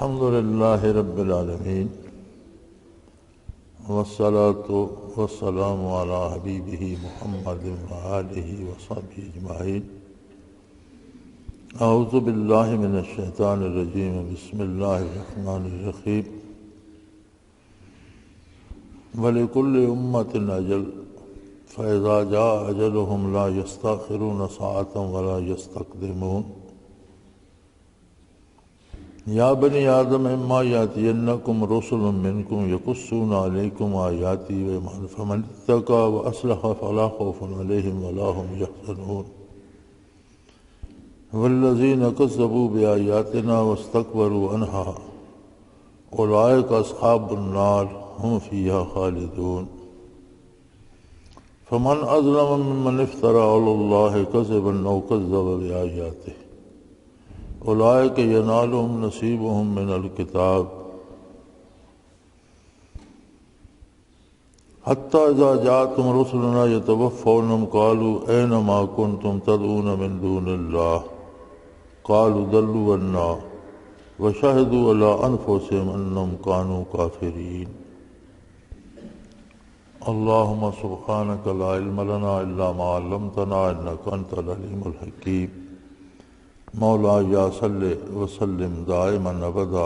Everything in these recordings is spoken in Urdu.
الحمد لله رب العالمين والصلاة والسلام على حبيبه محمد وآله وصحبه أجمعين. أعوذ بالله من الشيطان الرجيم. بسم الله الرحمن الرحيم. وَلِكُلِّ أُمَّةٍ أَجَلٌ فَإِذَا جَاءَ أَجَلُهُمْ لَا يَسْتَأْخِرُونَ سَاعَةً وَلَا يَسْتَقْدِمُونَ. یا بنی آدم اما یاتینکم رسل منکم یقصون علیکم آیاتی فمن اتقى واصلح فلا خوف علیہم ولا هم یحزنون والذین کذبوا بآیاتنا واستکبروا عنها اولئک اصحاب النار هم فیہا خالدون. فمن اظلم ممن افترى علی اللہ کذبا او کذب بآیاته اولئک ینالهم نصیبهم من الکتاب حتی اذا جاءتهم رسلنا یتوفونهم قالوا این ما کنتم تدعون من دون اللہ قالوا ضلوا عنا وشهدوا علی انفسهم انهم كانوا کافرین. اللهم سبحانك لا علم لنا الا ما علمتنا انك انت العلیم الحکیم. مولا یا صلی وسلم دائما ابدا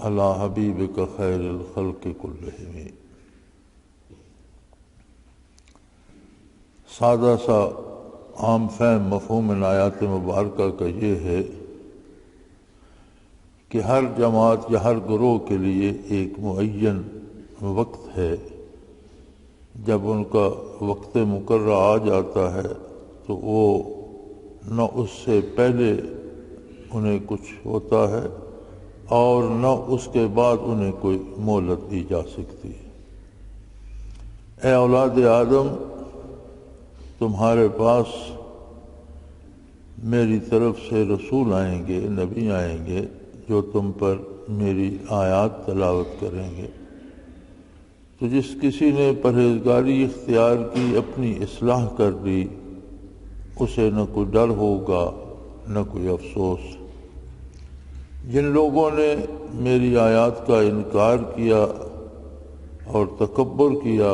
علی حبیبک خیر الخلق کلہم. سادہ سا عام فہم مفہوم ان آیات مبارکہ کا یہ ہے کہ ہر جماعت یا ہر گروہ کے لیے ایک معین وقت ہے. جب ان کا وقت مقررہ آ جاتا ہے تو وہ نہ اس سے پہلے انہیں کچھ ہوتا ہے اور نہ اس کے بعد انہیں کوئی مہلت دی جا سکتی ہے. اے اولاد آدم، تمہارے پاس میری طرف سے رسول آئیں گے، نبی آئیں گے جو تم پر میری آیات تلاوت کریں گے. تو جس کسی نے پرہیزگاری اختیار کی، اپنی اصلاح کر لی، اسے نہ کوئی ڈر ہوگا نہ کوئی افسوس. جن لوگوں نے میری آیات کا انکار کیا اور تکبر کیا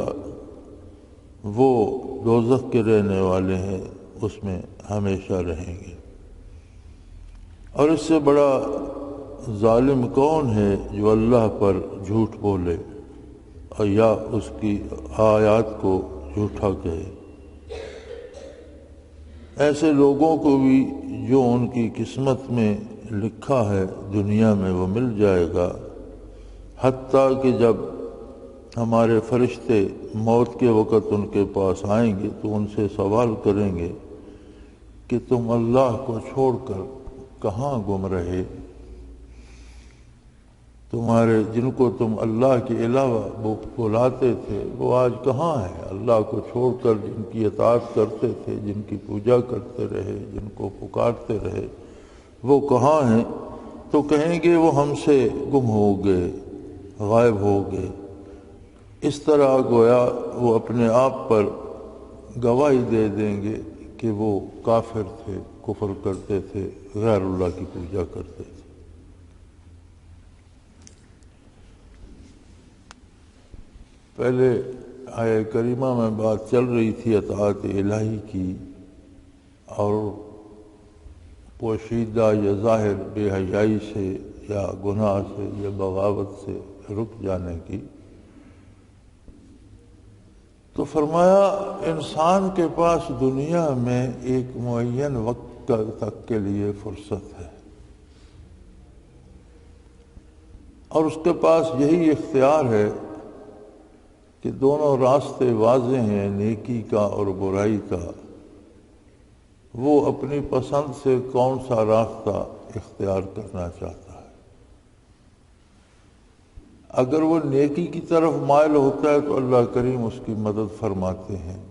وہ دوزخ کے رہنے والے ہیں، اس میں ہمیشہ رہیں گے. اور اس سے بڑا ظالم کون ہے جو اللہ پر جھوٹ بولے اور یا اس کی آیات کو جھوٹا کہے. ایسے لوگوں کو بھی جو ان کی قسمت میں لکھا ہے دنیا میں وہ مل جائے گا، حتیٰ کہ جب ہمارے فرشتے موت کے وقت ان کے پاس آئیں گے تو ان سے سوال کریں گے کہ تم اللہ کو چھوڑ کر کہاں گم رہے؟ تمہارے جن کو تم اللہ کے علاوہ بلاتے تھے وہ آج کہاں ہیں؟ اللہ کو چھوڑ کر جن کی اطاعت کرتے تھے، جن کی پوجا کرتے رہے، جن کو پکارتے رہے، وہ کہاں ہیں؟ تو کہیں گے وہ ہم سے گم ہو گئے، غائب ہو گئے. اس طرح گویا وہ اپنے آپ پر گواہی دے دیں گے کہ وہ کافر تھے، کفر کرتے تھے، غیر اللہ کی پوجا کرتے تھے. پہلے آیہ کریمہ میں بات چل رہی تھی اطاعت الہی کی اور پوشیدہ یا ظاہر بے حیائی سے یا گناہ سے یا بغاوت سے رک جانے کی. تو فرمایا انسان کے پاس دنیا میں ایک معین وقت تک کے لیے فرصت ہے اور اس کے پاس یہی اختیار ہے کہ دونوں راستے واضح ہیں، نیکی کا اور برائی کا. وہ اپنی پسند سے کون سا راستہ اختیار کرنا چاہتا ہے. اگر وہ نیکی کی طرف مائل ہوتا ہے تو اللہ کریم اس کی مدد فرماتے ہیں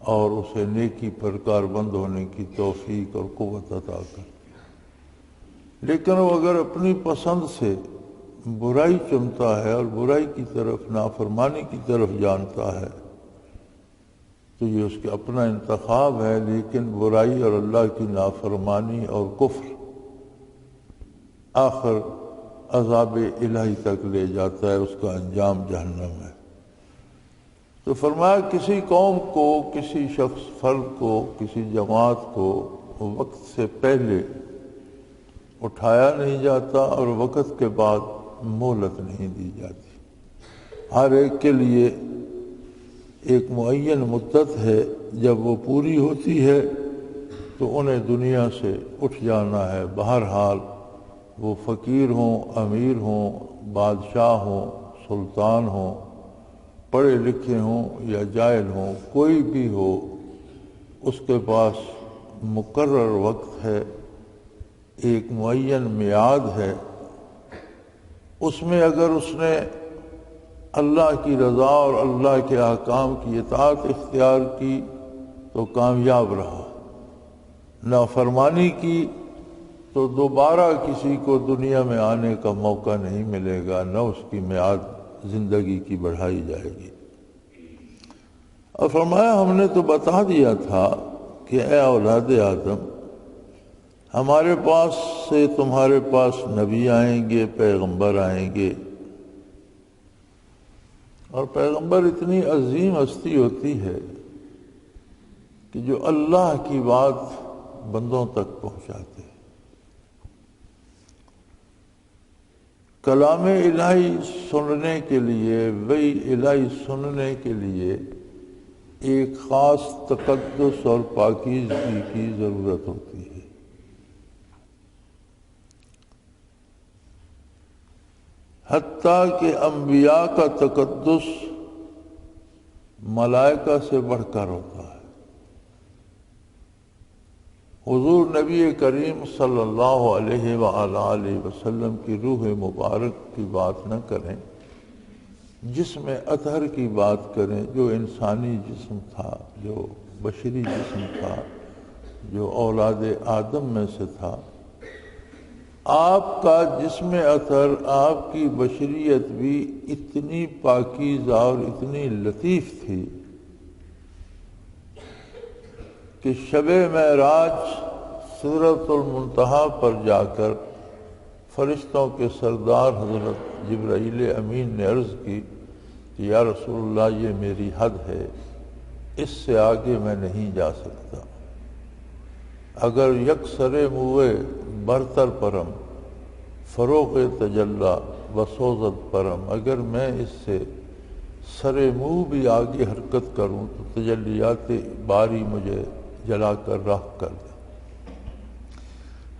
اور اسے نیکی پر کاربند ہونے کی توفیق اور قوت عطا کرتے ہیں. لیکن وہ اگر اپنی پسند سے برائی چنتا ہے اور برائی کی طرف، نافرمانی کی طرف جانتا ہے تو یہ اس کا اپنا انتخاب ہے. لیکن برائی اور اللہ کی نافرمانی اور کفر آخر عذاب الہی تک لے جاتا ہے، اس کا انجام جہنم ہے۔ تو فرمایا کسی قوم کو، کسی شخص فرد کو، کسی جماعت کو وقت سے پہلے اٹھایا نہیں جاتا اور وقت کے بعد مہلت نہیں دی جاتی۔ ہر ایک کے لیے ایک معین مدت ہے، جب وہ پوری ہوتی ہے تو انہیں دنیا سے اٹھ جانا ہے۔ بہرحال وہ فقیر ہوں، امیر ہوں، بادشاہ ہوں، سلطان ہوں، پڑھے لکھے ہوں یا جاہل ہوں، کوئی بھی ہو، اس کے پاس مقرر وقت ہے، ایک معین میعاد ہے۔ اس میں اگر اس نے اللہ کی رضا اور اللہ کے احکام کی اطاعت اختیار کی تو کامیاب رہا، نافرمانی کی تو دوبارہ کسی کو دنیا میں آنے کا موقع نہیں ملے گا، نہ اس کی میعاد زندگی کی بڑھائی جائے گی۔ اور فرمایا ہم نے تو بتا دیا تھا کہ اے اولاد آدم، ہمارے پاس سے تمہارے پاس نبی آئیں گے، پیغمبر آئیں گے، اور پیغمبر اتنی عظیم ہستی ہوتی ہے کہ جو اللہ کی بات بندوں تک پہنچاتے ہیں۔ کلام الہی سننے کے لیے، وحی الہی سننے کے لیے ایک خاص تقدس اور پاکیزگی کی ضرورت ہوتی ہے۔ حتیٰ کہ انبیاء کا تقدس ملائکہ سے بڑھ کر ہوتا ہے۔ حضور نبی کریم صلی اللہ علیہ وآلہ وسلم کی روح مبارک کی بات نہ کریں، جسم اطہر کی بات کریں، جو انسانی جسم تھا، جو بشری جسم تھا، جو اولاد آدم میں سے تھا۔ آپ کا جسم اطہر، آپ کی بشریت بھی اتنی پاکیزہ اور اتنی لطیف تھی کہ شب معراج سدرۃ المنتہا پر جا کر فرشتوں کے سردار حضرت جبرائیل امین نے عرض کی کہ یا رسول اللہ، یہ میری حد ہے، اس سے آگے میں نہیں جا سکتا۔ اگر یکسر موئے برتر پرم فروغ تجلا و سوزت پرم، اگر میں اس سے سر منہ بھی آگے حرکت کروں تو تجلیات باری مجھے جلا کر راہ کر دیں۔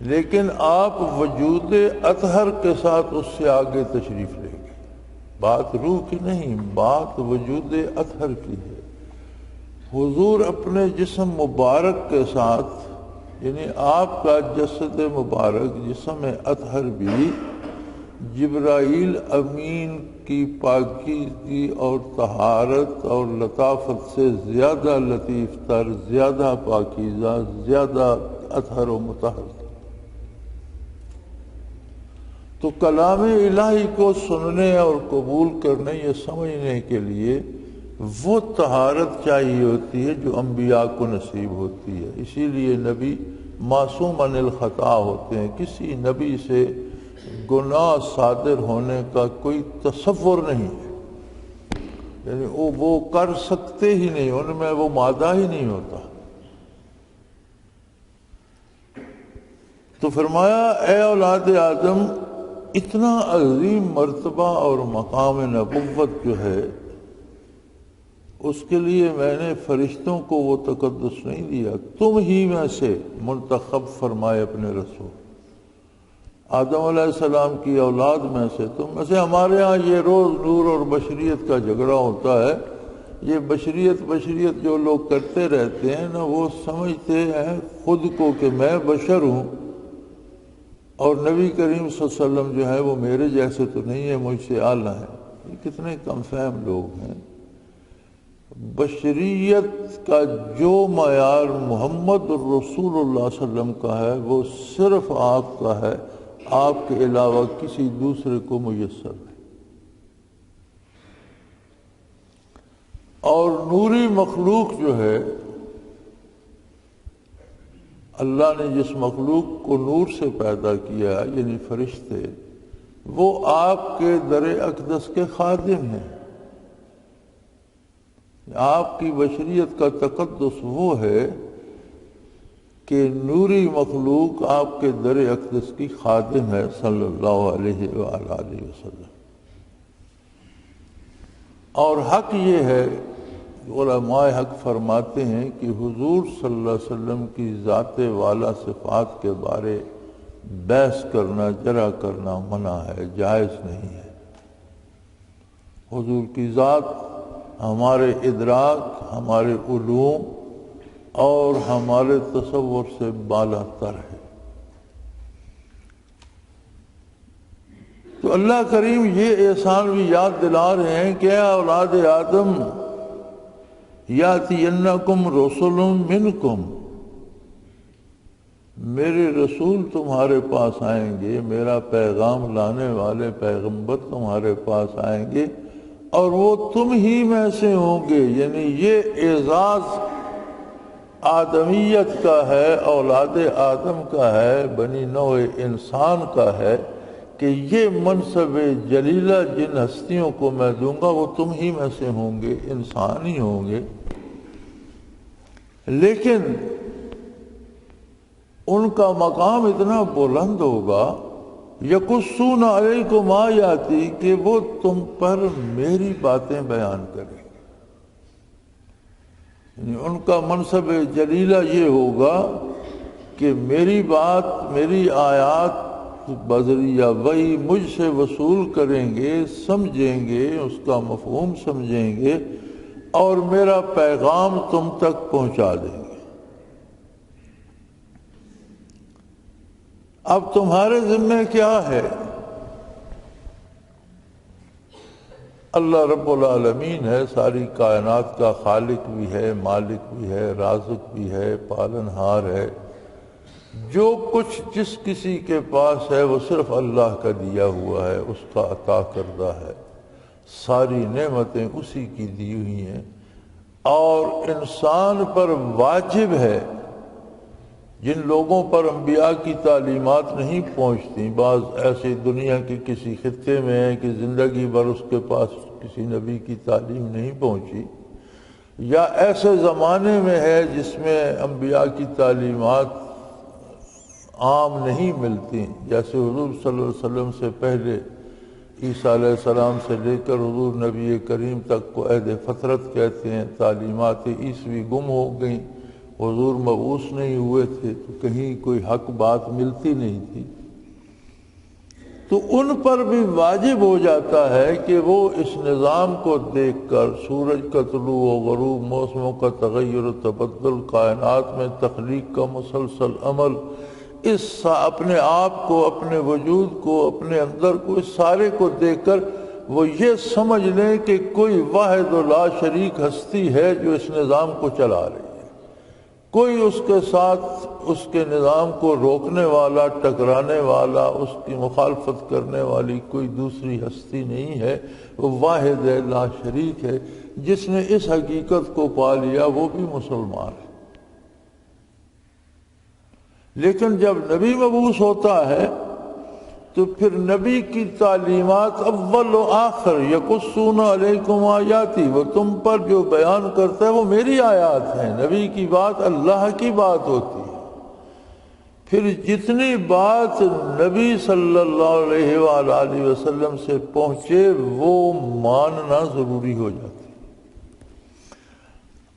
لیکن آپ وجود اطہر کے ساتھ اس سے آگے تشریف لے گئے۔ بات روح کی نہیں، بات وجود اطہر کی ہے۔ حضور اپنے جسم مبارک کے ساتھ، یعنی آپ کا جسد مبارک جسم اطہر بھی جبرائیل امین کی پاکیزگی اور طہارت اور لطافت سے زیادہ لطیف تر، زیادہ پاکیزہ، زیادہ اطہر و مطہر تھا۔ تو کلام الہی کو سننے اور قبول کرنے، یہ سمجھنے کے لیے وہ طہارت چاہیے ہوتی ہے جو انبیاء کو نصیب ہوتی ہے۔ اسی لیے نبی معصوم عن الخطا ہوتے ہیں، کسی نبی سے گناہ صادر ہونے کا کوئی تصور نہیں ہے، یعنی وہ کر سکتے ہی نہیں، ان میں وہ مادہ ہی نہیں ہوتا۔ تو فرمایا اے اولاد آدم، اتنا عظیم مرتبہ اور مقام نبوت جو ہے، اس کے لیے میں نے فرشتوں کو وہ تقدس نہیں دیا، تم ہی میں سے منتخب فرمائے اپنے رسول، آدم علیہ السلام کی اولاد میں سے، تم میں سے۔ ہمارے ہاں یہ روز نور اور بشریت کا جھگڑا ہوتا ہے، یہ بشریت جو لوگ کرتے رہتے ہیں نا، وہ سمجھتے ہیں خود کو کہ میں بشر ہوں اور نبی کریم صلی اللہ علیہ وسلم جو ہے وہ میرے جیسے تو نہیں ہے، مجھ سے اعلیٰ ہے۔ یہ کتنے کم فہم لوگ ہیں۔ بشریت کا جو معیار محمد رسول اللہ صلی اللہ علیہ وسلم کا ہے، وہ صرف آپ کا ہے، آپ کے علاوہ کسی دوسرے کو میسر نہیں۔ اور نوری مخلوق جو ہے، اللہ نے جس مخلوق کو نور سے پیدا کیا یعنی فرشتے، وہ آپ کے در اقدس کے خادم ہیں۔ آپ کی بشریت کا تقدس وہ ہے کہ نوری مخلوق آپ کے در اقدس کی خادم ہے صلی اللہ علیہ وآلہ وسلم۔ اور حق یہ ہے، علماء حق فرماتے ہیں کہ حضور صلی اللہ علیہ وسلم کی ذات والا صفات کے بارے بحث کرنا، جرح کرنا منع ہے، جائز نہیں ہے۔ حضور کی ذات ہمارے ادراک، ہمارے علوم اور ہمارے تصور سے بالا تر ہے۔ تو اللہ کریم یہ احسان بھی یاد دلا رہے ہیں کہ اے اولاد آدم یاتینکم رسل منکم، میرے رسول تمہارے پاس آئیں گے، میرا پیغام لانے والے پیغمبر تمہارے پاس آئیں گے اور وہ تم ہی میں سے ہوں گے۔ یعنی یہ اعزاز آدمیت کا ہے، اولاد آدم کا ہے، بنی نوع انسان کا ہے کہ یہ منصب جلیلہ جن ہستیوں کو میں دوں گا وہ تم ہی میں سے ہوں گے، انسان ہی ہوں گے۔ لیکن ان کا مقام اتنا بلند ہوگا، یقصون علیکم آیاتی، کہ وہ تم پر میری باتیں بیان کریں گے۔ یعنی ان کا منصب جلیلہ یہ ہوگا کہ میری بات، میری آیات بذریعہ وحی مجھ سے وصول کریں گے، سمجھیں گے، اس کا مفہوم سمجھیں گے اور میرا پیغام تم تک پہنچا دیں گے۔ اب تمہارے ذمہ کیا ہے؟ اللہ رب العالمین ہے، ساری کائنات کا خالق بھی ہے، مالک بھی ہے، رازق بھی ہے، پالنہار ہے۔ جو کچھ جس کسی کے پاس ہے وہ صرف اللہ کا دیا ہوا ہے، اس کا عطا کردہ ہے، ساری نعمتیں اسی کی دی ہوئی ہیں۔ اور انسان پر واجب ہے، جن لوگوں پر انبیاء کی تعلیمات نہیں پہنچتی، بعض ایسے دنیا کے کسی خطے میں ہیں کہ زندگی بھر اس کے پاس کسی نبی کی تعلیم نہیں پہنچی، یا ایسے زمانے میں ہے جس میں انبیاء کی تعلیمات عام نہیں ملتی، جیسے حضور صلی اللہ علیہ وسلم سے پہلے عیسیٰ علیہ السلام سے لے کر حضور نبی کریم تک کو عہد فترت کہتے ہیں، تعلیمات عیسوی گم ہو گئیں، حضور مبعوث نہیں ہوئے تھے تو کہیں کوئی حق بات ملتی نہیں تھی۔ تو ان پر بھی واجب ہو جاتا ہے کہ وہ اس نظام کو دیکھ کر، سورج کا طلوع و غروب، موسموں کا تغیر و تبدل، کائنات میں تخلیق کا مسلسل عمل، اس اپنے آپ کو، اپنے وجود کو، اپنے اندر کو، اس سارے کو دیکھ کر وہ یہ سمجھ لیں کہ کوئی واحد و لا شریک ہستی ہے جو اس نظام کو چلا رہی ہے، کوئی اس کے ساتھ اس کے نظام کو روکنے والا، ٹکرانے والا، اس کی مخالفت کرنے والی کوئی دوسری ہستی نہیں ہے، وہ واحد ہے، لا شریک ہے۔ جس نے اس حقیقت کو پا لیا وہ بھی مسلمان ہے۔ لیکن جب نبی مبعوث ہوتا ہے تو پھر نبی کی تعلیمات اول و آخر، یقصون علیکم آیاتی، وہ تم پر جو بیان کرتا ہے وہ میری آیات ہیں۔ نبی کی بات اللہ کی بات ہوتی ہے۔ پھر جتنی بات نبی صلی اللہ علیہ وآلہ وسلم سے پہنچے وہ ماننا ضروری ہو جاتا ہے۔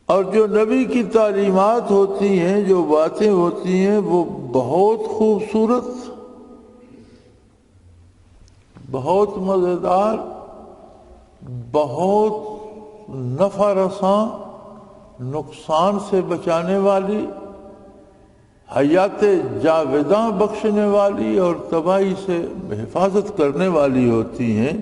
اور جو نبی کی تعلیمات ہوتی ہیں، جو باتیں ہوتی ہیں، وہ بہت خوبصورت، بہت مزیدار، بہت نفع رساں، نقصان سے بچانے والی، حیات جاوداں بخشنے والی اور تباہی سے حفاظت کرنے والی ہوتی ہیں۔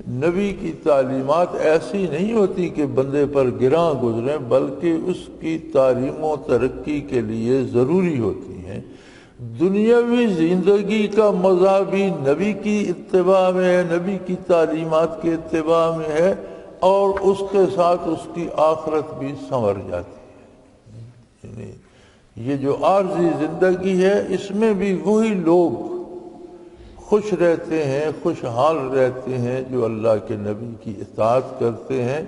نبی کی تعلیمات ایسی نہیں ہوتی کہ بندے پر گراں گزریں، بلکہ اس کی تعلیم و ترقی کے لیے ضروری ہوتی ہیں۔ دنیاوی زندگی کا مزہ بھی نبی کی اتباع میں ہے، نبی کی تعلیمات کے اتباع میں ہے، اور اس کے ساتھ اس کی آخرت بھی سنور جاتی ہے۔ یعنی یہ جو عارضی زندگی ہے اس میں بھی وہی لوگ خوش رہتے ہیں، خوشحال رہتے ہیں جو اللہ کے نبی کی اطاعت کرتے ہیں،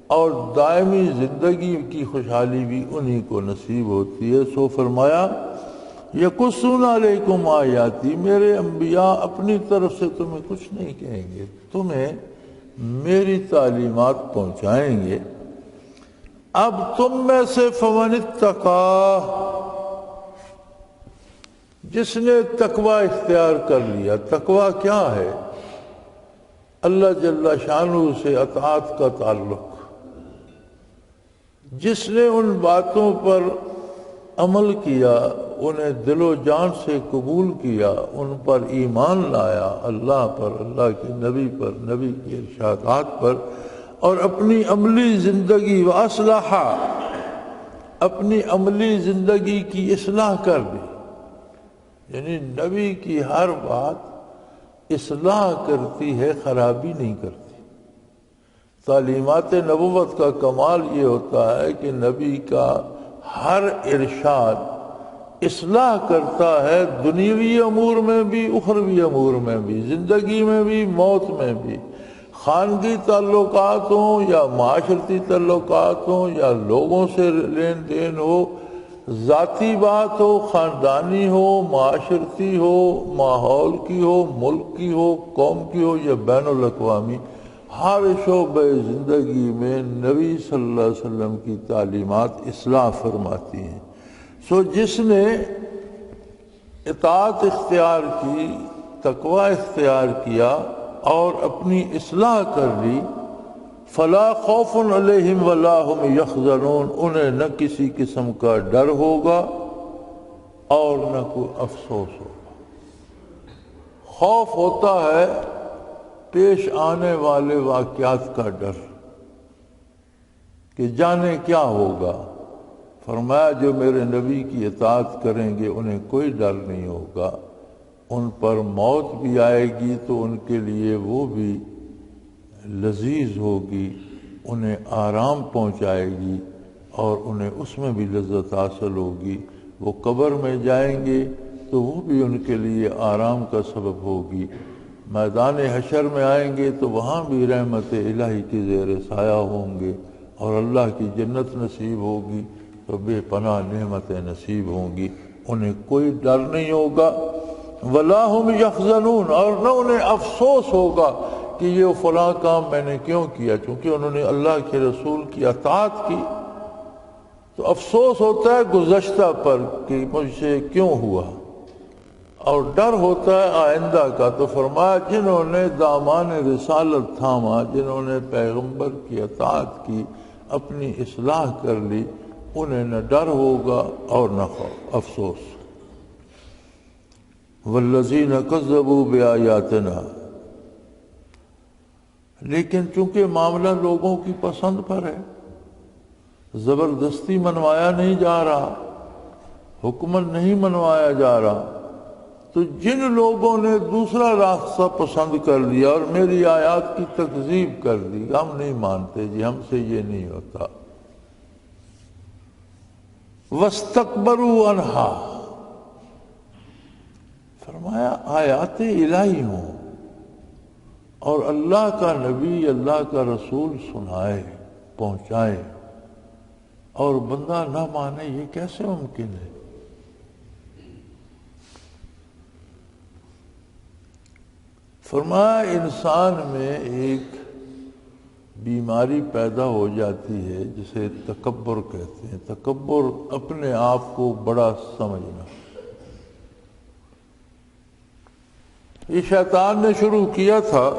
اور دائمی زندگی کی خوشحالی بھی انہی کو نصیب ہوتی ہے۔ سو فرمایا یقصون علیکم آیاتی، میرے انبیاء اپنی طرف سے تمہیں کچھ نہیں کہیں گے، تمہیں میری تعلیمات پہنچائیں گے۔ اب تم میں سے فمن اتقا، جس نے تقوی اختیار کر لیا۔ تقوی کیا ہے؟ اللہ جل شانہ سے اطاعت کا تعلق۔ جس نے ان باتوں پر عمل کیا، انہیں دل و جان سے قبول کیا، ان پر ایمان لایا، اللہ پر، اللہ کے نبی پر، نبی کے ارشادات پر، اور اپنی عملی زندگی واصلح، اپنی عملی زندگی کی اصلاح کر دی، یعنی نبی کی ہر بات اصلاح کرتی ہے، خرابی نہیں کرتی۔ تعلیمات نبوت کا کمال یہ ہوتا ہے کہ نبی کا ہر ارشاد اصلاح کرتا ہے، دنیوی امور میں بھی، اخروی امور میں بھی، زندگی میں بھی، موت میں بھی، خانگی تعلقات ہوں یا معاشرتی تعلقات ہوں یا لوگوں سے لین دین ہو، ذاتی بات ہو، خاندانی ہو، معاشرتی ہو، ماحول کی ہو، ملک کی ہو، قوم کی ہو یا بین الاقوامی، ہر شعبہ زندگی میں نبی صلی اللہ علیہ وسلم کی تعلیمات اصلاح فرماتی ہیں۔ سو جس نے اطاعت اختیار کی، تقوی اختیار کیا اور اپنی اصلاح کر لی، فلا خوف علیہم ولا هم یحزنون، انہیں نہ کسی قسم کا ڈر ہوگا اور نہ کوئی افسوس ہوگا۔ خوف ہوتا ہے پیش آنے والے واقعات کا ڈر کہ جانے کیا ہوگا۔ فرمایا جو میرے نبی کی اطاعت کریں گے انہیں کوئی ڈر نہیں ہوگا، ان پر موت بھی آئے گی تو ان کے لیے وہ بھی لذیذ ہوگی، انہیں آرام پہنچائے گی اور انہیں اس میں بھی لذت حاصل ہوگی۔ وہ قبر میں جائیں گے تو وہ بھی ان کے لیے آرام کا سبب ہوگی، میدان حشر میں آئیں گے تو وہاں بھی رحمت الہی کے زیر سایہ ہوں گے اور اللہ کی جنت نصیب ہوگی تو بے پناہ نعمتیں نصیب ہوں گی، انہیں کوئی ڈر نہیں ہوگا۔ ولا هم یحزنون، اور نہ انہیں افسوس ہوگا کہ یہ فلاں کام میں نے کیوں کیا، چونکہ انہوں نے اللہ کے رسول کی اطاعت کی تو افسوس ہوتا ہے گزشتہ پر کہ مجھ سے کیوں ہوا، اور ڈر ہوتا ہے آئندہ کا۔ تو فرمایا جنہوں نے دامان رسالت تھاما، جنہوں نے پیغمبر کی اطاعت کی، اپنی اصلاح کر لی، انہیں نہ ڈر ہوگا اور نہ افسوس۔ والذین کذبوا بآیاتنا، لیکن چونکہ معاملہ لوگوں کی پسند پر ہے، زبردستی منوایا نہیں جا رہا، حکمن نہیں منوایا جا رہا، تو جن لوگوں نے دوسرا راستہ پسند کر لیا اور میری آیات کی تکذیب کر دی، ہم نہیں مانتے جی، ہم سے یہ نہیں ہوتا، وَاسْتَكْبَرُوا عَنْهَا، فرمایا آیات الہی ہوں اور اللہ کا نبی، اللہ کا رسول سنائے، پہنچائے، اور بندہ نہ مانے، یہ کیسے ممکن ہے؟ فرمایا انسان میں ایک بیماری پیدا ہو جاتی ہے جسے تکبر کہتے ہیں۔ تکبر اپنے آپ کو بڑا سمجھنا۔ یہ شیطان نے شروع کیا تھا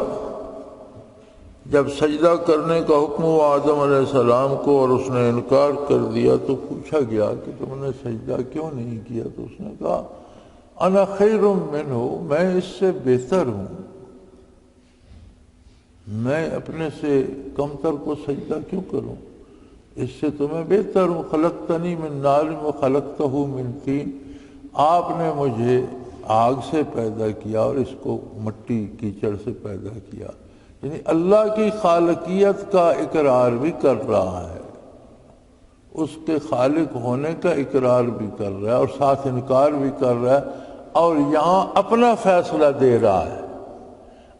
جب سجدہ کرنے کا حکم ہوا آدم علیہ السلام کو اور اس نے انکار کر دیا تو پوچھا گیا کہ تم نے سجدہ کیوں نہیں کیا؟ تو اس نے کہا انا خیر منہ، میں اس سے بہتر ہوں، میں اپنے سے کمتر کو سجدہ کیوں کروں، اس سے تو میں بہتر ہوں۔ خلقتنی من نار و خلقتہ من طین، آپ نے مجھے آگ سے پیدا کیا اور اس کو مٹی کیچڑ سے پیدا کیا، یعنی اللہ کی خالقیت کا اقرار بھی کر رہا ہے، اس کے خالق ہونے کا اقرار بھی کر رہا ہے اور ساتھ انکار بھی کر رہا ہے، اور یہاں اپنا فیصلہ دے رہا ہے۔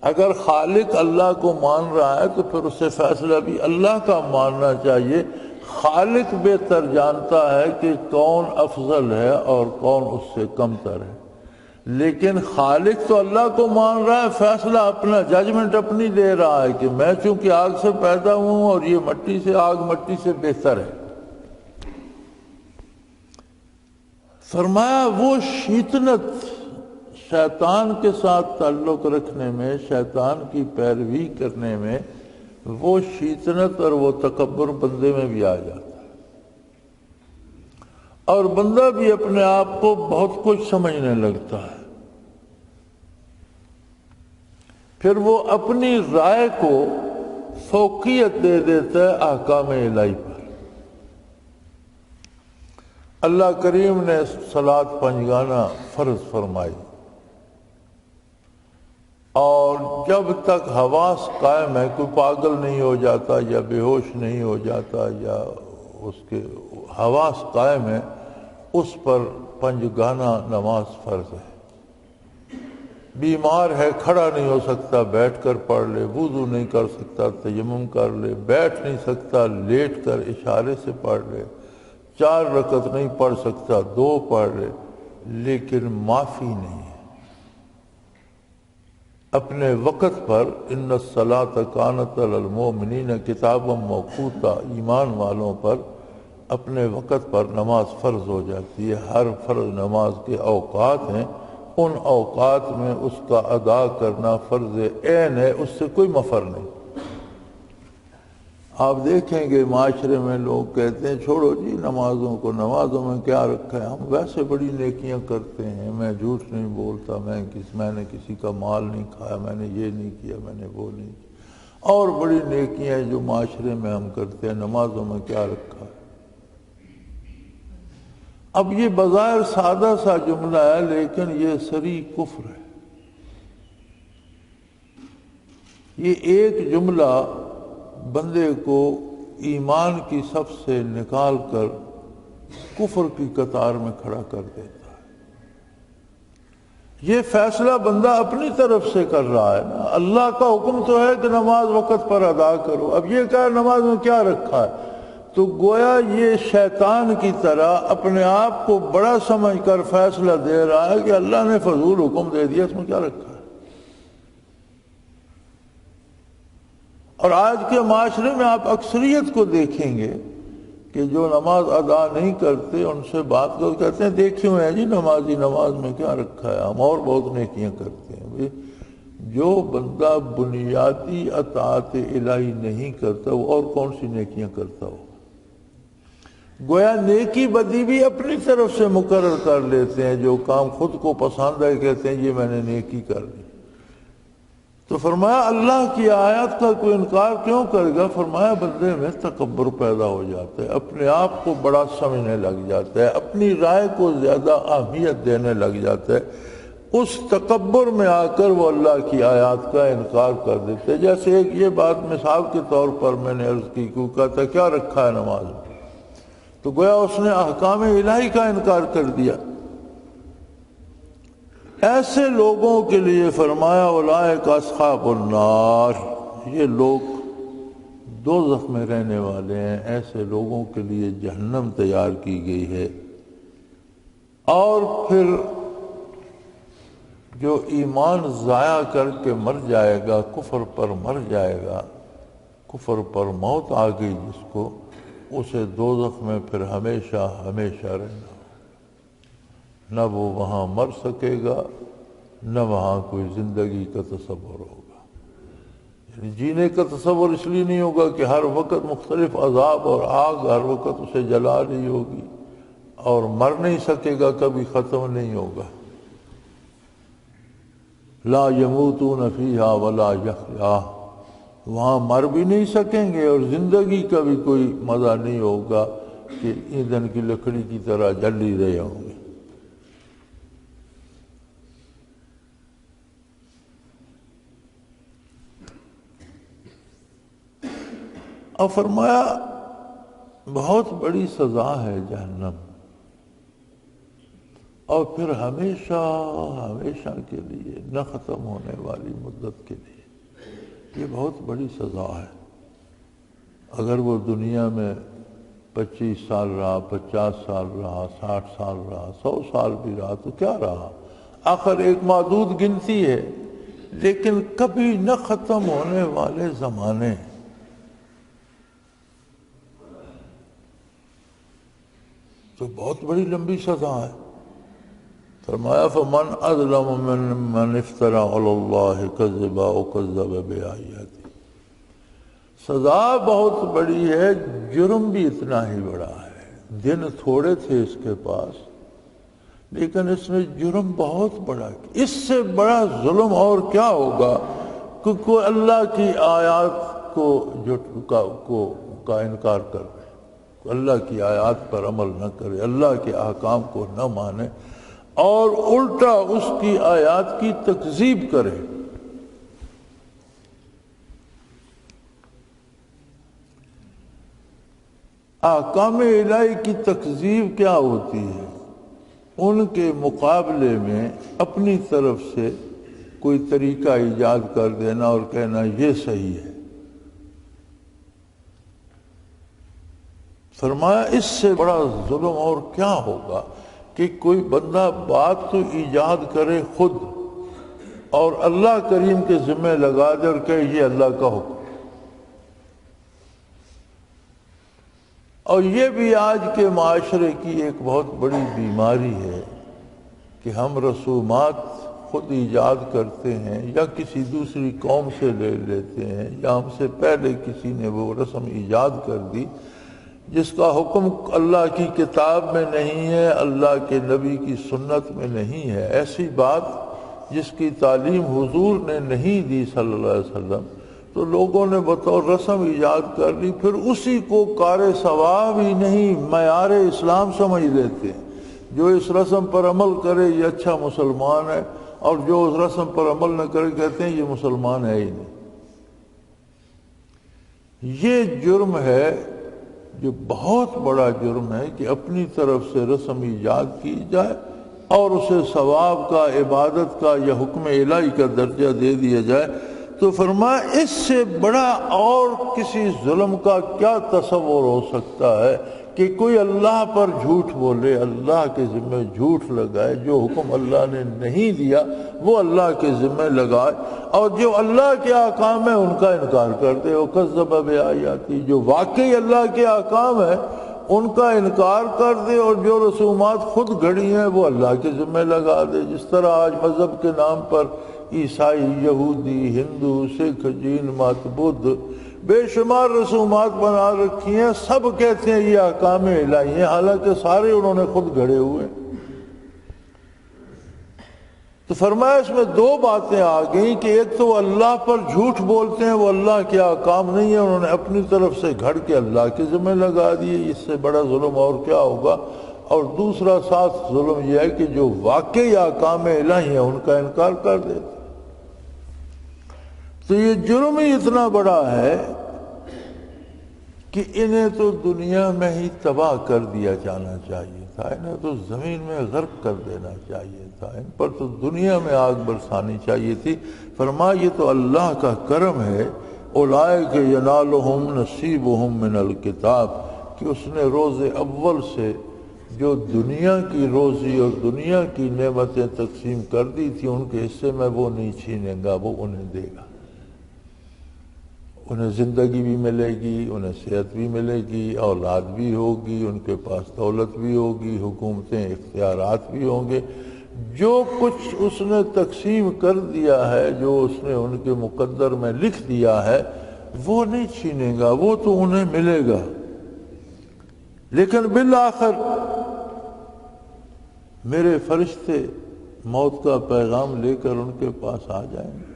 اگر خالق اللہ کو مان رہا ہے تو پھر اسے فیصلہ بھی اللہ کا ماننا چاہیے۔ خالق بہتر جانتا ہے کہ کون افضل ہے اور کون اس سے کمتر ہے، لیکن خالق تو اللہ کو مان رہا ہے، فیصلہ اپنا، ججمنٹ اپنی دے رہا ہے کہ میں چونکہ آگ سے پیدا ہوں اور یہ مٹی سے، آگ مٹی سے بہتر ہے۔ فرمایا وہ شیطنت، شیطان کے ساتھ تعلق رکھنے میں، شیطان کی پیروی کرنے میں، وہ شیطنت اور وہ تکبر بندے میں بھی آ جاتا ہے، اور بندہ بھی اپنے آپ کو بہت کچھ سمجھنے لگتا ہے۔ پھر وہ اپنی رائے کو فوقیت دے دیتا ہے احکام الہی پر۔ اللہ کریم نے صلاۃ پنجگانہ فرض فرمائی، اور جب تک حواس قائم ہے، کوئی پاگل نہیں ہو جاتا یا بے ہوش نہیں ہو جاتا یا اس کے حواس قائم ہے، اس پر پنجگانہ نماز فرض ہے۔ بیمار ہے، کھڑا نہیں ہو سکتا، بیٹھ کر پڑھ لے، وضو نہیں کر سکتا، تیمم کر لے، بیٹھ نہیں سکتا، لیٹ کر اشارے سے پڑھ لے، 4 رکعت نہیں پڑھ سکتا، 2 پڑھ لے، لیکن معافی نہیں ہے۔ اپنے وقت پر ان الصلاۃ کانت علی المؤمنین کتابا موقوتا، ایمان والوں پر اپنے وقت پر نماز فرض ہو جاتی ہے۔ ہر فرض نماز کے اوقات ہیں، ان اوقات میں اس کا ادا کرنا فرض عین ہے، اس سے کوئی مفر نہیں۔ آپ دیکھیں گے معاشرے میں لوگ کہتے ہیں چھوڑو جی نمازوں کو، نمازوں میں کیا رکھا ہے، ہم ویسے بڑی نیکیاں کرتے ہیں، میں جھوٹ نہیں بولتا، میں نے کسی کا مال نہیں کھایا، میں نے یہ نہیں کیا، میں نے وہ نہیں کیا، اور بڑی نیکیاں جو معاشرے میں ہم کرتے ہیں، نمازوں میں کیا رکھا ہے۔ اب یہ بظاہر سادہ سا جملہ ہے، لیکن یہ صریح کفر ہے۔ یہ ایک جملہ بندے کو ایمان کی صف سے نکال کر کفر کی قطار میں کھڑا کر دیتا ہے۔ یہ فیصلہ بندہ اپنی طرف سے کر رہا ہے نا، اللہ کا حکم تو ہے کہ نماز وقت پر ادا کرو، اب یہ کہا نماز میں کیا رکھا ہے، تو گویا یہ شیطان کی طرح اپنے آپ کو بڑا سمجھ کر فیصلہ دے رہا ہے کہ اللہ نے فضول حکم دے دیا، اس میں کیا رکھا ہے۔ اور آج کے معاشرے میں آپ اکثریت کو دیکھیں گے کہ جو نماز ادا نہیں کرتے، ان سے بات کر کہتے ہیں دیکھیوں ہے جی نمازی، نماز میں کیا رکھا ہے، ہم اور بہت نیکیاں کرتے ہیں۔ جو بندہ بنیادی اطاعت الہی نہیں کرتا، وہ اور کون سی نیکیاں کرتا ہو۔ گویا نیکی بدی بھی اپنی طرف سے مقرر کر لیتے ہیں، جو کام خود کو پسند ہے کہتے ہیں یہ میں نے نیکی کر لی۔ تو فرمایا اللہ کی آیات کا کوئی انکار کیوں کرے گا؟ فرمایا بندے میں تکبر پیدا ہو جاتا ہے، اپنے آپ کو بڑا سمجھنے لگ جاتا ہے، اپنی رائے کو زیادہ اہمیت دینے لگ جاتا ہے۔ اس تکبر میں آ کر وہ اللہ کی آیات کا انکار کر دیتے ہیں۔ جیسے ایک یہ بات مثال کے طور پر میں نے عرض کی، کوئی کہتا ہے کیا رکھا ہے نماز میں، تو گویا اس نے احکام الہی کا انکار کر دیا۔ ایسے لوگوں کے لیے فرمایا اولئک اصحاب النار، یہ لوگ دوزخ میں رہنے والے ہیں، ایسے لوگوں کے لیے جہنم تیار کی گئی ہے۔ اور پھر جو ایمان ضائع کر کے مر جائے گا، کفر پر مر جائے گا، کفر پر موت آ گئی جس کو، اسے دوزخ میں پھر ہمیشہ ہمیشہ رہنا، نہ وہ وہاں مر سکے گا، نہ وہاں کوئی زندگی کا تصور ہوگا۔ یعنی جینے کا تصور اس لیے نہیں ہوگا کہ ہر وقت مختلف عذاب اور آگ ہر وقت اسے جلا رہی ہوگی، اور مر نہیں سکے گا، کبھی ختم نہیں ہوگا۔ لا یموتون فیہا ولا یحیٰ، وہاں مر بھی نہیں سکیں گے اور زندگی کا بھی کوئی مزہ نہیں ہوگا کہ ایندھن کی لکڑی کی طرح جل ہی رہے ہوں گے۔ اور فرمایا بہت بڑی سزا ہے جہنم، اور پھر ہمیشہ ہمیشہ کے لیے نہ ختم ہونے والی مدت کے لیے، یہ بہت بڑی سزا ہے۔ اگر وہ دنیا میں 25 سال رہا، 50 سال رہا، 60 سال رہا، 100 سال بھی رہا تو کیا رہا، آخر ایک محدود گنتی ہے، لیکن کبھی نہ ختم ہونے والے زمانے، تو بہت بڑی لمبی سزا ہے۔ فرمایا فمن اظلم ممن افترى على الله كذبا وكذب بآياته، سزا بہت بڑی ہے، جرم بھی اتنا ہی بڑا ہے۔ دن تھوڑے تھے اس کے پاس، لیکن اس نے جرم بہت بڑا کیا۔ اس سے بڑا ظلم اور کیا ہوگا کہ کوئی اللہ کی آیات کا انکار کر دے، اللہ کی آیات پر عمل نہ کرے، اللہ کے احکام کو نہ مانے، اور الٹا اس کی آیات کی تکذیب کرے۔ احکام الہی کی تکذیب کیا ہوتی ہے؟ ان کے مقابلے میں اپنی طرف سے کوئی طریقہ ایجاد کر دینا اور کہنا یہ صحیح ہے۔ فرمایا اس سے بڑا ظلم اور کیا ہوگا کہ کوئی بندہ بات تو ایجاد کرے خود، اور اللہ کریم کے ذمہ لگا دے اور کہے یہ اللہ کا حکم۔ اور یہ بھی آج کے معاشرے کی ایک بہت بڑی بیماری ہے کہ ہم رسومات خود ایجاد کرتے ہیں، یا کسی دوسری قوم سے لے لیتے ہیں، یا ہم سے پہلے کسی نے وہ رسم ایجاد کر دی جس کا حکم اللہ کی کتاب میں نہیں ہے، اللہ کے نبی کی سنت میں نہیں ہے، ایسی بات جس کی تعلیم حضور نے نہیں دی صلی اللہ علیہ وسلم، تو لوگوں نے بطور رسم ایجاد کر لی، پھر اسی کو کار ثواب ہی نہیں معیار اسلام سمجھ لیتے ہیں۔ جو اس رسم پر عمل کرے یہ اچھا مسلمان ہے، اور جو اس رسم پر عمل نہ کرے کہتے ہیں یہ مسلمان ہے ہی نہیں۔ یہ جرم ہے جو بہت بڑا جرم ہے کہ اپنی طرف سے رسم ایجاد کی جائے اور اسے ثواب کا، عبادت کا یا حکم الہی کا درجہ دے دیا جائے۔ تو فرمایا اس سے بڑا اور کسی ظلم کا کیا تصور ہو سکتا ہے کہ کوئی اللہ پر جھوٹ بولے، اللہ کے ذمہ جھوٹ لگائے، جو حکم اللہ نے نہیں دیا وہ اللہ کے ذمہ لگائے، اور جو اللہ کے احکام ہیں ان کا انکار کر دے۔ وَكَذَّبَ بِآيَاتِهِ، جو واقعی اللہ کے احکام ہیں ان کا انکار کر دے، اور جو رسومات خود گھڑی ہیں وہ اللہ کے ذمہ لگا دے۔ جس طرح آج مذہب کے نام پر عیسائی، یہودی، ہندو، سکھ، جین مت، بدھ بے شمار رسومات بنا رکھی ہیں، سب کہتے ہیں یہ احکام الہی ہیں، حالانکہ سارے انہوں نے خود گھڑے ہوئے۔ تو فرمایا اس میں دو باتیں آ گئیں کہ ایک تو اللہ پر جھوٹ بولتے ہیں، وہ اللہ کے احکام نہیں ہے، انہوں نے اپنی طرف سے گھڑ کے اللہ کے ذمہ لگا دیے، اس سے بڑا ظلم اور کیا ہوگا۔ اور دوسرا ساتھ ظلم یہ ہے کہ جو واقعی احکام الہی ہیں ان کا انکار کر دیتے۔ تو یہ جرم ہی اتنا بڑا ہے کہ انہیں تو دنیا میں ہی تباہ کر دیا جانا چاہیے تھا، انہیں تو زمین میں غرق کر دینا چاہیے تھا، ان پر تو دنیا میں آگ برسانی چاہیے تھی۔ فرمایا یہ تو اللہ کا کرم ہے، اولئک ینالہم نصیبہم من الکتاب، کہ اس نے روز اول سے جو دنیا کی روزی اور دنیا کی نعمتیں تقسیم کر دی تھی ان کے حصے میں وہ نہیں چھینے گا، وہ انہیں دے گا۔ انہیں زندگی بھی ملے گی، انہیں صحت بھی ملے گی، اولاد بھی ہوگی، ان کے پاس دولت بھی ہوگی، حکومتیں، اختیارات بھی ہوں گے۔ جو کچھ اس نے تقسیم کر دیا ہے، جو اس نے ان کے مقدر میں لکھ دیا ہے وہ نہیں چھینے گا، وہ تو انہیں ملے گا۔ لیکن بالآخر میرے فرشتے موت کا پیغام لے کر ان کے پاس آ جائیں گے۔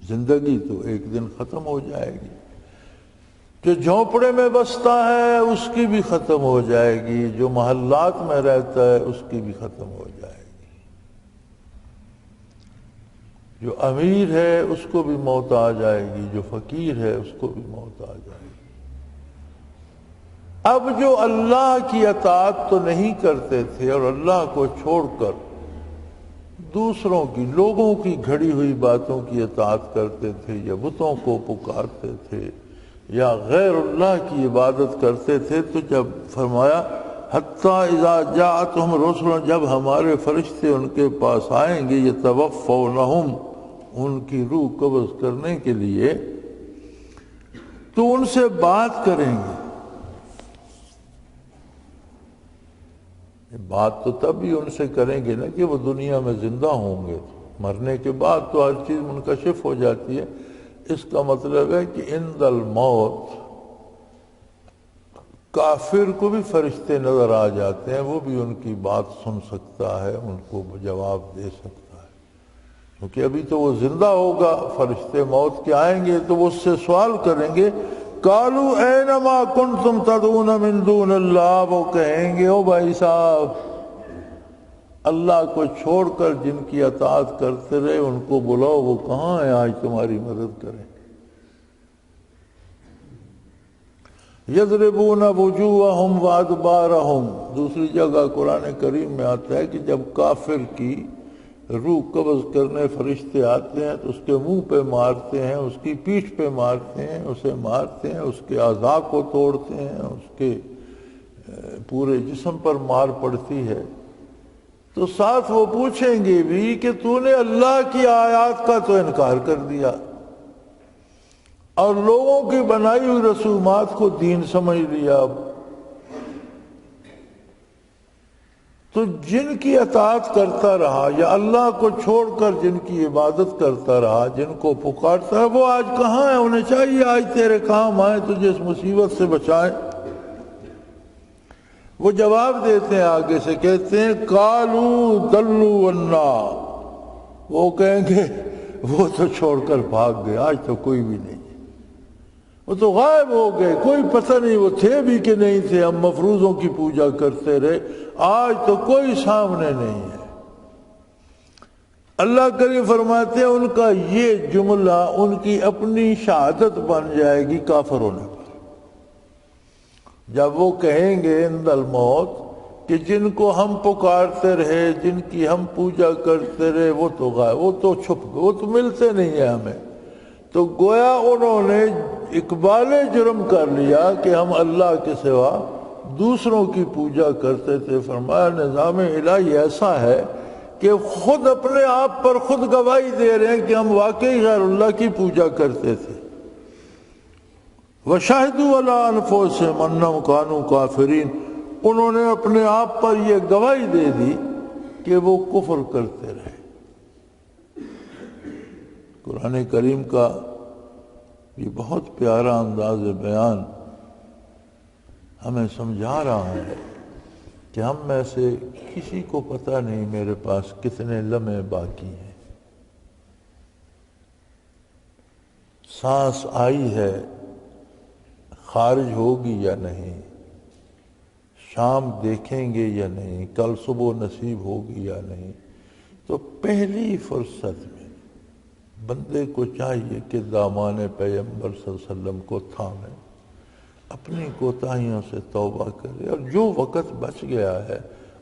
زندگی تو ایک دن ختم ہو جائے گی، جو جھونپڑے میں بستا ہے اس کی بھی ختم ہو جائے گی، جو محلات میں رہتا ہے اس کی بھی ختم ہو جائے گی، جو امیر ہے اس کو بھی موت آ جائے گی، جو فقیر ہے اس کو بھی موت آ جائے گی۔ اب جو اللہ کی اطاعت تو نہیں کرتے تھے اور اللہ کو چھوڑ کر دوسروں کی، لوگوں کی گھڑی ہوئی باتوں کی اطاعت کرتے تھے، یا بتوں کو پکارتے تھے، یا غیر اللہ کی عبادت کرتے تھے، تو جب فرمایا حتیٰ اذا جاءتہم رسلنا، جب ہمارے فرشتے ان کے پاس آئیں گے، یتوفونہم، ان کی روح قبض کرنے کے لیے، تو ان سے بات کریں گے۔ بات تو تب بھی ان سے کریں گے نا کہ وہ دنیا میں زندہ ہوں گے، مرنے کے بعد تو ہر چیز منکشف ہو جاتی ہے۔ اس کا مطلب ہے کہ عند الموت کافر کو بھی فرشتے نظر آ جاتے ہیں، وہ بھی ان کی بات سن سکتا ہے، ان کو جواب دے سکتا ہے، کیونکہ ابھی تو وہ زندہ ہوگا۔ فرشتے موت کے آئیں گے تو وہ اس سے سوال کریں گے، قالوا اینما کنتم تدعون من دون اللہ، وہ کہیں گے او بھائی صاحب، اللہ کو چھوڑ کر جن کی اطاعت کرتے رہے ان کو بلاؤ، وہ کہاں ہیں آج تمہاری مدد کریں۔ یضربون وجوہہم وادبارہم، دوسری جگہ قرآن کریم میں آتا ہے کہ جب کافر کی روح قبض کرنے فرشتے آتے ہیں تو اس کے منہ پہ مارتے ہیں، اس کی پیٹھ پہ مارتے ہیں، اسے مارتے ہیں، اس کے اعضاء کو توڑتے ہیں، اس کے پورے جسم پر مار پڑتی ہے، تو ساتھ وہ پوچھیں گے بھی کہ تو نے اللہ کی آیات کا تو انکار کر دیا اور لوگوں کی بنائی ہوئی رسومات کو دین سمجھ لیا، تو جن کی اطاعت کرتا رہا یا اللہ کو چھوڑ کر جن کی عبادت کرتا رہا، جن کو پکارتا ہے، وہ آج کہاں ہیں؟ انہیں چاہیے آج تیرے کام آئے، تجھے اس مصیبت سے بچائیں۔ وہ جواب دیتے ہیں، آگے سے کہتے ہیں قالوا ضلوا عنا، وہ کہیں گے وہ تو چھوڑ کر بھاگ گئے، آج تو کوئی بھی نہیں، وہ تو غائب ہو گئے، کوئی پتہ نہیں وہ تھے بھی کہ نہیں تھے، ہم مفروضوں کی پوجا کرتے رہے، آج تو کوئی سامنے نہیں ہے۔ اللہ کریم فرماتے ہیں ان کا یہ جملہ ان کی اپنی شہادت بن جائے گی کافر ہونے پر، جب وہ کہیں گے عند الموت کہ جن کو ہم پکارتے رہے، جن کی ہم پوجا کرتے رہے، وہ تو غائب، وہ تو چھپ گئے، وہ تو ملتے نہیں ہیں ہمیں، تو گویا انہوں نے اقبال جرم کر لیا کہ ہم اللہ کے سوا دوسروں کی پوجا کرتے تھے۔ فرمایا نظام الہی ایسا ہے کہ خود اپنے آپ پر خود گواہی دے رہے ہیں کہ ہم واقعی غیر اللہ کی پوجا کرتے تھے۔ وَشَهِدُوا عَلَىٰ أَنفُسِهِمْ أَنَّهُمْ كَانُوا كَافِرِينَ، انہوں نے اپنے آپ پر یہ گواہی دے دی کہ وہ کفر کرتے رہے۔ قرآن کریم کا یہ بہت پیارا انداز بیان ہمیں سمجھا رہا ہے کہ ہم میں سے کسی کو پتہ نہیں میرے پاس کتنے لمحے باقی ہیں، سانس آئی ہے، خارج ہوگی یا نہیں، شام دیکھیں گے یا نہیں، کل صبح نصیب ہوگی یا نہیں، تو پہلی فرصت میں بندے کو چاہیے کہ دامان پیغمبر صلی اللہ علیہ وسلم کو تھامے، اپنی کوتاہیوں سے توبہ کرے، اور جو وقت بچ گیا ہے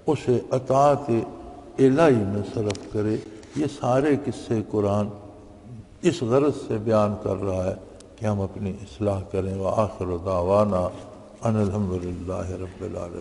اسے اطاعت الہی میں صرف کرے۔ یہ سارے قصے قرآن اس غرض سے بیان کر رہا ہے کہ ہم اپنی اصلاح کریں۔ وآخر دعوانا ان الحمد للہ رب العالمین۔